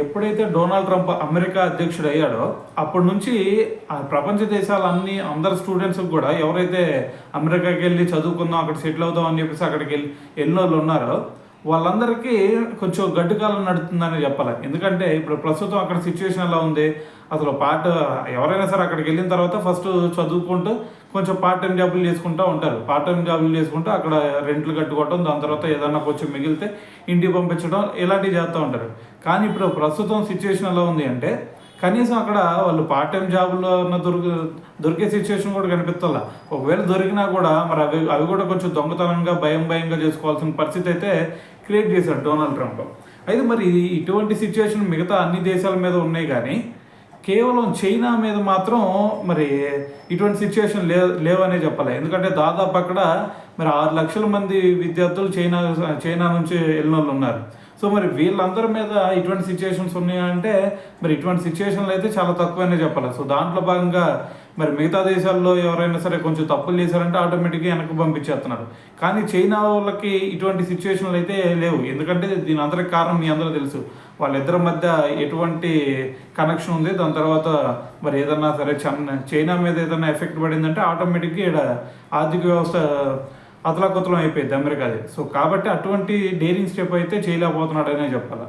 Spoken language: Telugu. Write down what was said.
ఎప్పుడైతే డొనాల్డ్ ట్రంప్ అమెరికా అధ్యక్షుడు అయ్యాడో అప్పటి నుంచి ఆ ప్రపంచ దేశాలన్నీ అందరు స్టూడెంట్స్కి కూడా ఎవరైతే అమెరికాకి వెళ్ళి చదువుకుందాం అక్కడ సెటిల్ అవుదాం అని చెప్పేసి అక్కడికి వెళ్ళిన వాళ్ళు ఉన్నారో వాళ్ళందరికీ కొంచెం గడ్డు కాలం నడుతుందని చెప్పాలి. ఎందుకంటే ఇప్పుడు ప్రస్తుతం అక్కడ సిచ్యువేషన్ ఎలా ఉంది, అసలు ఎవరైనా సరే అక్కడికి వెళ్ళిన తర్వాత ఫస్ట్ చదువుకుంటూ కొంచెం పార్ట్ టైం జాబులు చేసుకుంటూ ఉంటారు. పార్ట్ టైం జాబులు చేసుకుంటూ అక్కడ రెంట్లు కట్టుకోవడం, దాని తర్వాత ఏదన్నా కొంచెం మిగిలితే ఇంటికి పంపించడం ఇలాంటివి చేస్తూ ఉంటారు. కానీ ఇప్పుడు ప్రస్తుతం సిచ్యువేషన్ ఎలా ఉంది అంటే కనీసం అక్కడ వాళ్ళు పార్ట్ టైం జాబుల్లో దొరికే సిచ్యువేషన్ కూడా కనిపించాల. ఒకవేళ దొరికినా కూడా మరి అవి కూడా కొంచెం దొంగతనంగా భయంగా చేసుకోవాల్సిన పరిస్థితి అయితే క్రియేట్ చేశాడు డొనాల్డ్ ట్రంప్. అయితే మరి ఇటువంటి సిచ్యువేషన్ మిగతా అన్ని దేశాల మీద ఉన్నాయి కానీ కేవలం చైనా మీద మాత్రం మరి ఇటువంటి సిచ్యువేషన్ లేవనే చెప్పాలి. ఎందుకంటే దాదాపు అక్కడ మరి 6 లక్షల మంది విద్యార్థులు చైనా నుంచి వెళ్ళిన వాళ్ళు ఉన్నారు. సో మరి వీళ్ళందరి మీద ఇటువంటి సిచ్యువేషన్స్ ఉన్నాయంటే మరి ఇటువంటి సిచ్యువేషన్లు అయితే చాలా తక్కువనే చెప్పాలి. సో దాంట్లో భాగంగా మరి మిగతా దేశాల్లో ఎవరైనా సరే కొంచెం తప్పులు చేశారంటే ఆటోమేటిక్గా వెనక్కి పంపించేస్తున్నారు. కానీ చైనా వాళ్ళకి ఇటువంటి సిచ్యువేషన్లు అయితే లేవు. ఎందుకంటే దీని అందరికి కారణం మీ అందరూ తెలుసు, వాళ్ళిద్దరి మధ్య ఎటువంటి కనెక్షన్ ఉంది. దాని తర్వాత మరి ఏదన్నా సరే చైనా మీద ఏదైనా ఎఫెక్ట్ పడిందంటే ఆటోమేటిక్గా ఇక్కడ ఆర్థిక వ్యవస్థ అతలాకుతలం అయిపోయింది అమెరికాది. సో కాబట్టి అటువంటి డేరింగ్ స్టెప్ అయితే చేయలేకపోతున్నాడనే చెప్పాలి.